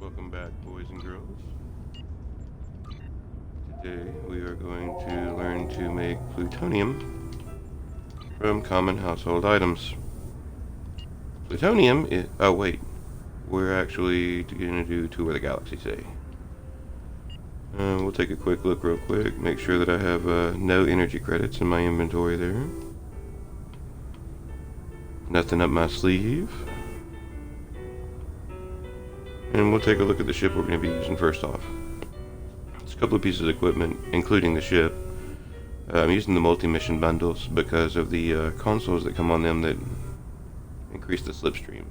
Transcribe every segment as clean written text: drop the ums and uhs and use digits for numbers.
Welcome back, boys and girls. Today we are going to learn to make plutonium from common household items. Plutonium is... Oh, wait. We're actually going to do Tour of the Galaxy today. We'll take a quick look real quick. Make sure that I have no energy credits in my inventory there. Nothing up my sleeve. And we'll take a look at the ship we're going to be using first off. It's a couple of pieces of equipment, including the ship. I'm using the multi-mission bundles because of the consoles that come on them that increase the slipstream.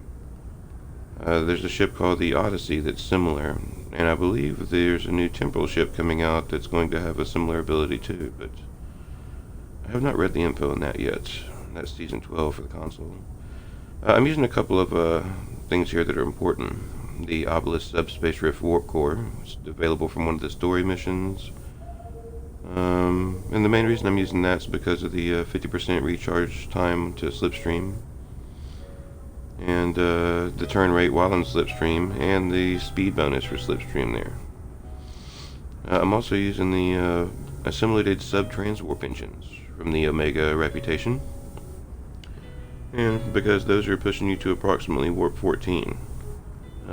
There's a ship called the Odyssey that's similar, and I believe there's a new temporal ship coming out that's going to have a similar ability too, but I have not read the info on that yet. That's Season 12 for the console. I'm using a couple of things here that are important. The Obelisk Subspace Rift Warp Core. It's available from one of the story missions. And the main reason I'm using that is because of the 50% recharge time to slipstream. And the turn rate while in slipstream. And the speed bonus for slipstream there. I'm also using the assimilated sub-transwarp engines from the Omega reputation. And because those are pushing you to approximately warp 14.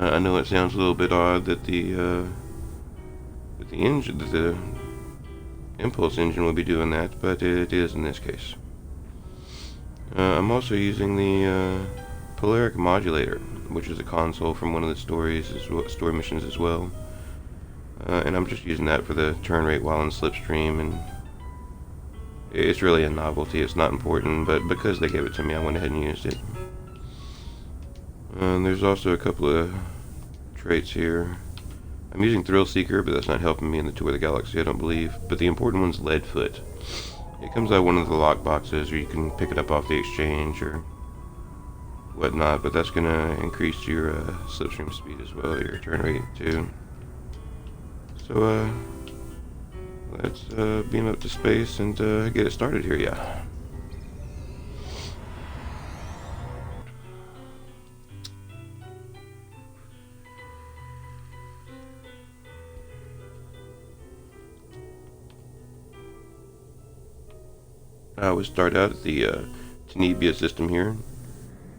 I know it sounds a little bit odd that the impulse engine will be doing that, but it is in this case. I'm also using the Polaric Modulator, which is a console from one of the story missions as well. And I'm just using that for the turn rate while in slipstream, and it's really a novelty. It's not important, but because they gave it to me, I went ahead and used it. There's also a couple of traits here. I'm using Thrill Seeker, but that's not helping me in the Tour of the Galaxy, I don't believe. But the important one's Leadfoot. It comes out of one of the lock boxes, or you can pick it up off the exchange or whatnot. But that's going to increase your slipstream speed as well, your turn rate too. So let's beam up to space and get it started here, yeah. I would start out at the Tenebia system here,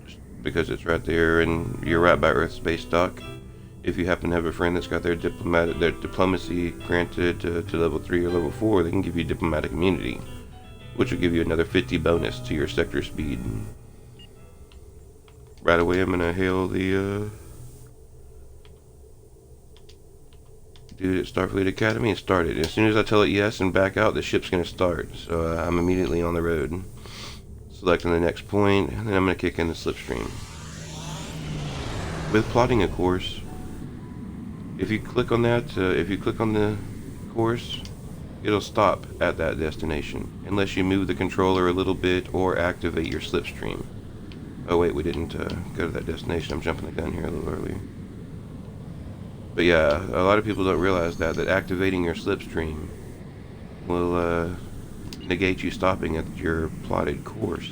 just because it's right there and you're right by Earth space dock. If you happen to have a friend that's got their diplomacy granted to level 3 or level 4, they can give you diplomatic immunity, which will give you another 50 bonus to your sector speed. Right away, I'm going to hail the dude at Starfleet Academy and start it. As soon as I tell it yes and back out, the ship's going to start. So I'm immediately on the road. Selecting the next point, and then I'm going to kick in the slipstream. With plotting a course, if you click on that, if you click on the course, it'll stop at that destination, unless you move the controller a little bit or activate your slipstream. Oh wait, we didn't go to that destination. I'm jumping the gun here a little early. But yeah, a lot of people don't realize that activating your slipstream will negate you stopping at your plotted course.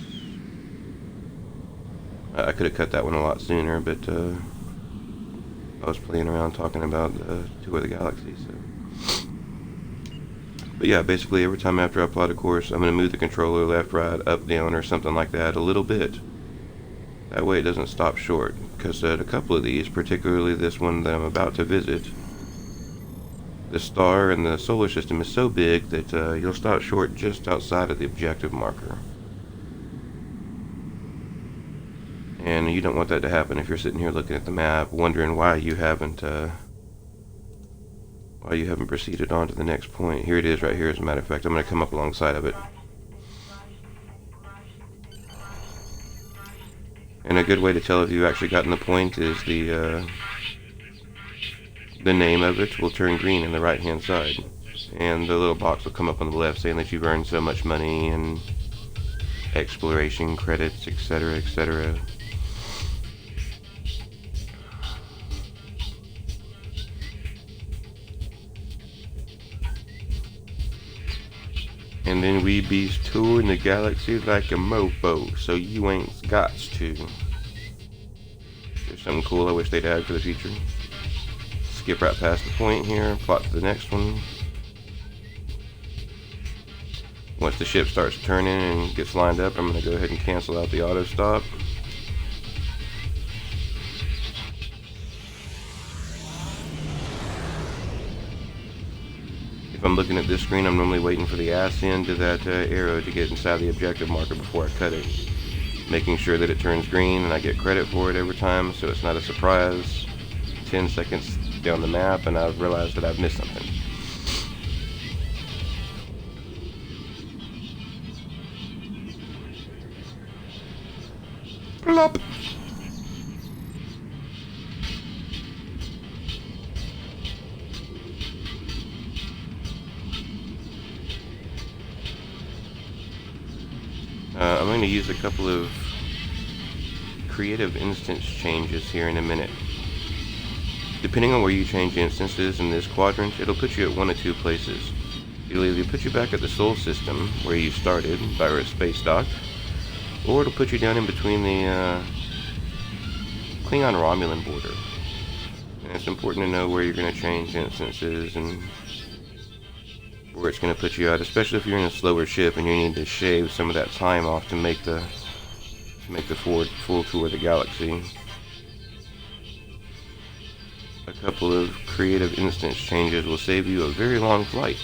I could have cut that one a lot sooner, but I was playing around talking about Tour of the Galaxy. So. But yeah, basically every time after I plot a course, I'm going to move the controller left, right, up, down, or something like that a little bit. That way it doesn't stop short, because at a couple of these, particularly this one that I'm about to visit, the star in the solar system is so big that you'll stop short just outside of the objective marker. And you don't want that to happen if you're sitting here looking at the map, wondering why you haven't proceeded on to the next point. Here it is right here, as a matter of fact. I'm going to come up alongside of it. And a good way to tell if you've actually gotten the point is the name of it will turn green on the right hand side. And the little box will come up on the left saying that you've earned so much money and exploration credits, etc., etc. And then we be touring the galaxy like a mofo, so you ain't gots to. There's something cool I wish they'd add for the future. skip right past the point here, plot to the next one. Once the ship starts turning and gets lined up, I'm going to go ahead and cancel out the auto stop. If I'm looking at this screen, I'm normally waiting for the ass end of that arrow to get inside the objective marker before I cut it. Making sure that it turns green and I get credit for it every time, so it's not a surprise. 10 seconds down the map and I've realized that I've missed something. Plop! I'm going to use a couple of creative instance changes here in a minute. Depending on where you change instances in this quadrant, it'll put you at one of two places. It'll either put you back at the Sol system, where you started, by where it's space docked, or it'll put you down in between the Klingon-Romulan border. And it's important to know where you're going to change instances and where it's going to put you at, especially if you're in a slower ship and you need to shave some of that time off to make the full tour of the galaxy. A couple of creative instance changes will save you a very long flight.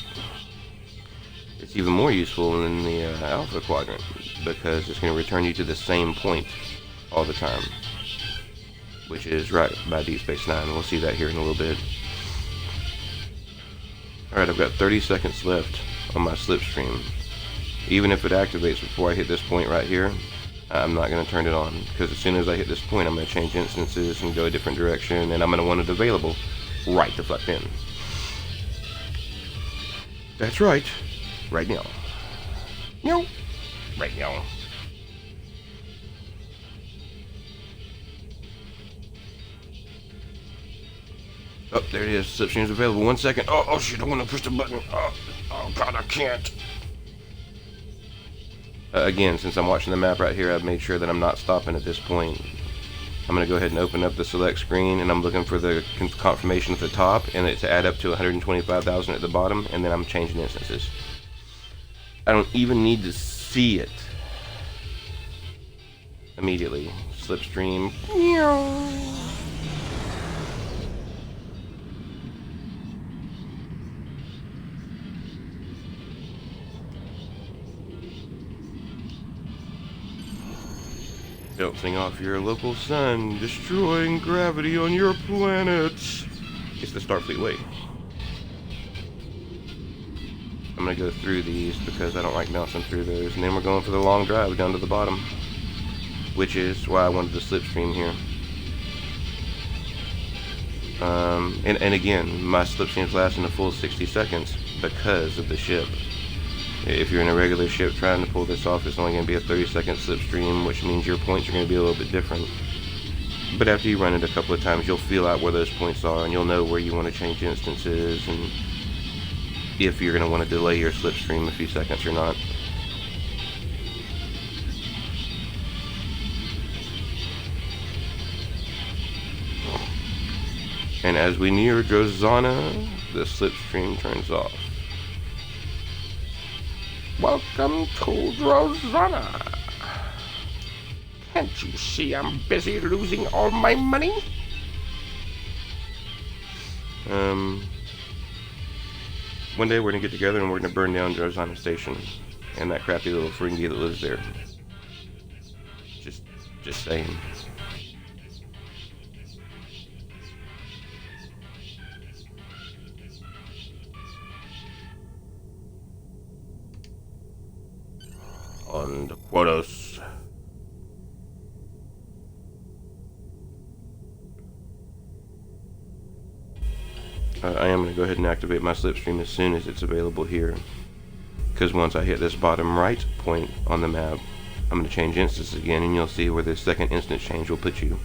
It's even more useful in the Alpha Quadrant because it's going to return you to the same point all the time, which is right by Deep Space Nine. We'll see that here in a little bit. Alright, I've got 30 seconds left on my slipstream. Even if it activates before I hit this point right here, I'm not going to turn it on, because as soon as I hit this point, I'm going to change instances and go a different direction, and I'm going to want it available right the fuck then. That's right. Right now. No. Right now. Oh, there it is. Slipstream's available. 1 second. Oh shit, I want to push the button. Oh god, I can't. Again, since I'm watching the map right here, I've made sure that I'm not stopping at this point. I'm going to go ahead and open up the select screen, and I'm looking for the confirmation at the top, and it to add up to 125,000 at the bottom, and then I'm changing instances. I don't even need to see it. Immediately. Slipstream. Bouncing off your local sun, destroying gravity on your planet. It's the Starfleet way. I'm gonna go through these because I don't like bouncing through those, and then we're going for the long drive down to the bottom, which is why I wanted the slipstream here. And again, my slipstreams last in a full 60 seconds because of the ship. If you're in a regular ship trying to pull this off, it's only going to be a 30-second slipstream, which means your points are going to be a little bit different. But after you run it a couple of times, you'll feel out where those points are, and you'll know where you want to change instances, and if you're going to want to delay your slipstream a few seconds or not. And as we near Drozana, the slipstream turns off. Welcome to Drozana. Can't you see I'm busy losing all my money? One day we're gonna get together and we're gonna burn down Drozana Station and that crappy little Ferengi that lives there. Just saying. On the Quotos. I am going to go ahead and activate my slipstream as soon as it's available here, because once I hit this bottom right point on the map, I'm going to change instances again, and you'll see where this second instance change will put you.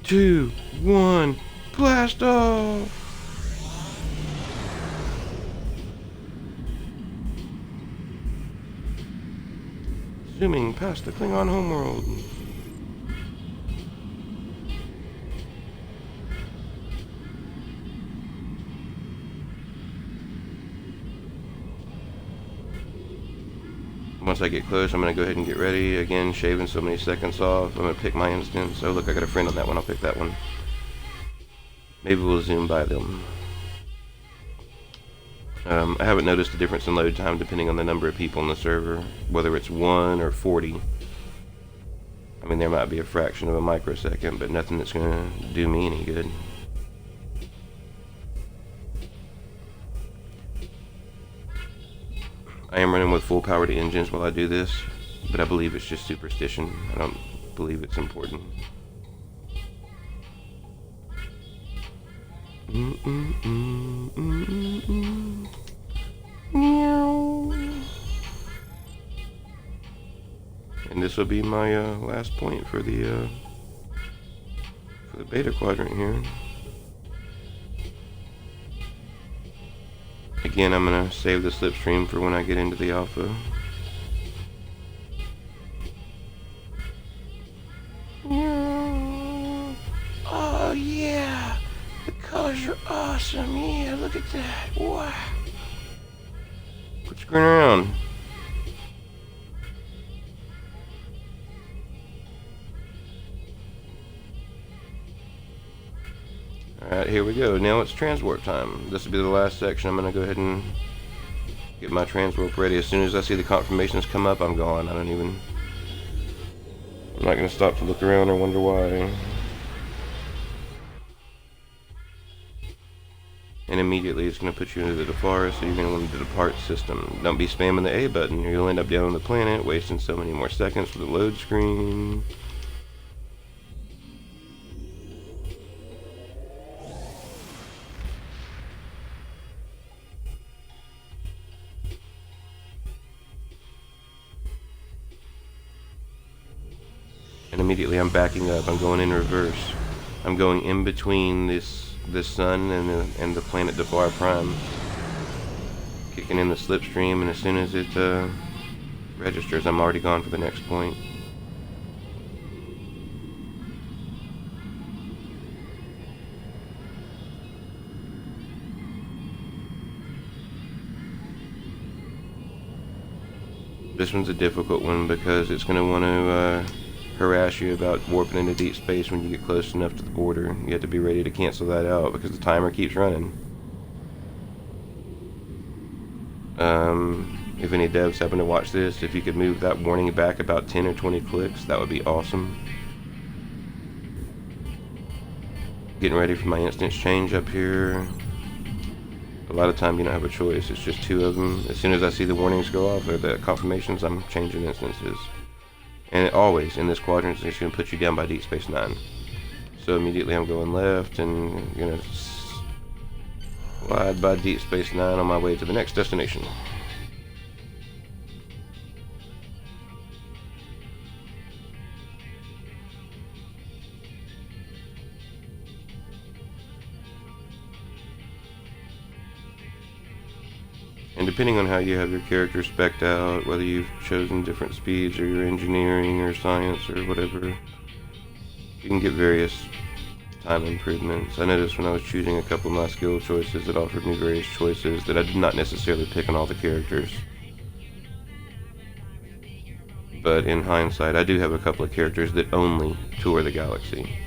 2, 1, blast off! Zooming past the Klingon homeworld. Once I get close, I'm going to go ahead and get ready. Again, shaving so many seconds off. I'm going to pick my instance. Oh, look, I got a friend on that one. I'll pick that one. Maybe we'll zoom by them. I haven't noticed a difference in load time depending on the number of people on the server, whether it's 1 or 40. I mean, there might be a fraction of a microsecond, but nothing that's going to do me any good. I am running with full powered engines while I do this, but I believe it's just superstition. I don't believe it's important. And this will be my last point for the beta quadrant here. Again, I'm going to save the slipstream for when I get into the alpha. Oh yeah, the colors are awesome. Yeah, look at that. Wow. Quit screwing around. Alright, here we go. Now it's transwarp time. This will be the last section. I'm going to go ahead and get my transwarp ready. As soon as I see the confirmations come up, I'm gone. I'm not going to stop to look around or wonder why. And immediately it's going to put you into the Defara, so you're going to want to depart system. Don't be spamming the A button, or you'll end up down on the planet, wasting so many more seconds for the load screen. And immediately I'm backing up. I'm going in reverse. I'm going in between this sun and the planet Defara Prime, kicking in the slipstream, and as soon as it registers, I'm already gone for the next point. This one's a difficult one because it's going to want to harass you about warping into deep space when you get close enough to the border. You have to be ready to cancel that out because the timer keeps running. If any devs happen to watch this, if you could move that warning back about 10 or 20 clicks, that would be awesome. Getting ready for my instance change up here. A lot of time you don't have a choice. It's just 2 of them. As soon as I see the warnings go off or the confirmations, I'm changing instances. And always in this quadrant, it's going to put you down by Deep Space Nine. So immediately I'm going left and going to slide by Deep Space Nine on my way to the next destination. And depending on how you have your character spec'd out, whether you've chosen different speeds or your engineering or science or whatever, you can get various time improvements. I noticed when I was choosing a couple of my skill choices, it offered me various choices that I did not necessarily pick on all the characters. But in hindsight, I do have a couple of characters that only tour the galaxy.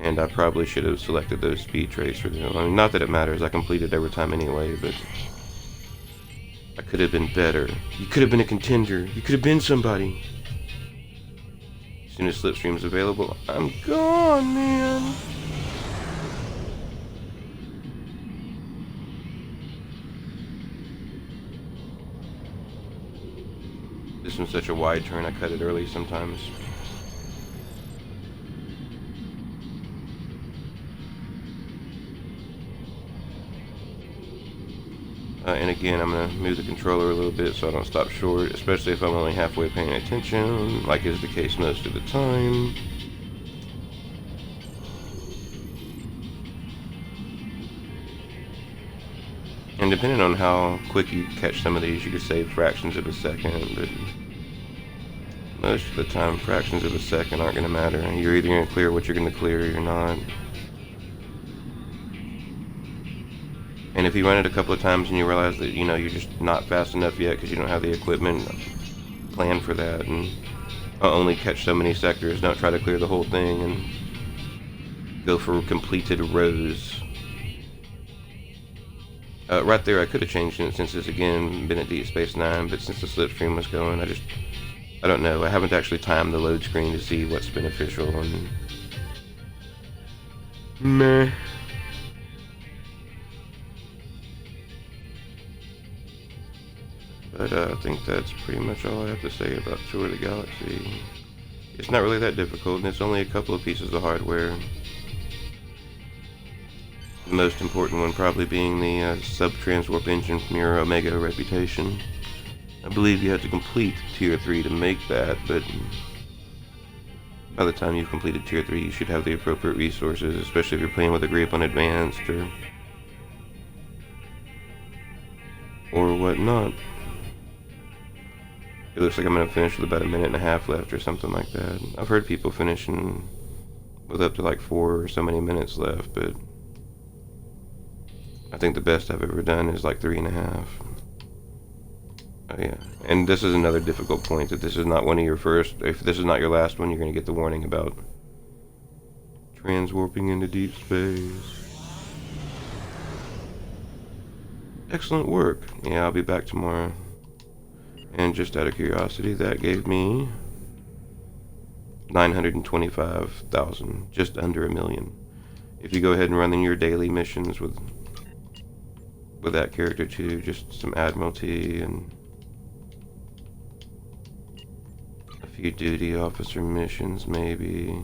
And I probably should have selected those speed traits for them. I mean, not that it matters, I completed every time anyway, but I could have been better. You could have been a contender. You could have been somebody. As soon as Slipstream's available, I'm gone, man. This one's such a wide turn, I cut it early sometimes. And again, I'm going to move the controller a little bit so I don't stop short, especially if I'm only halfway paying attention, like is the case most of the time. And depending on how quick you catch some of these, you could save fractions of a second, but most of the time, fractions of a second aren't going to matter. You're either going to clear what you're going to clear or you're not. And if you run it a couple of times and you realize that, you're just not fast enough yet because you don't have the equipment, plan for that, and I'll only catch so many sectors, not try to clear the whole thing, and go for completed rows. Right there, I could have changed instances again, been at Deep Space Nine, but since the slipstream was going, I don't know. I haven't actually timed the load screen to see what's beneficial, and meh. But I think that's pretty much all I have to say about Tour of the Galaxy. It's not really that difficult, and it's only a couple of pieces of hardware. The most important one probably being the sub-transwarp engine from your Omega Reputation. I believe you have to complete Tier 3 to make that, but by the time you've completed Tier 3, you should have the appropriate resources, especially if you're playing with a Grape on Advanced or whatnot. It looks like I'm going to finish with about a minute and a half left or something like that. I've heard people finishing with up to like 4 or so many minutes left, but I think the best I've ever done is like 3.5. Oh yeah, and this is another difficult point, that this is not one of your first, if this is not your last one, you're going to get the warning about transwarping into deep space. Excellent work. Yeah, I'll be back tomorrow. And just out of curiosity, that gave me 925,000, just under $1 million. If you go ahead and run in your daily missions with that character too, just some Admiralty and a few duty officer missions maybe,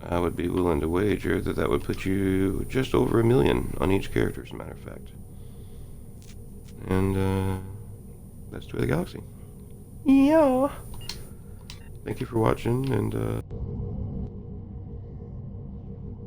I would be willing to wager that would put you just over $1 million on each character, as a matter of fact. And that's Tour of the Galaxy. Yeah. Thank you for watching, and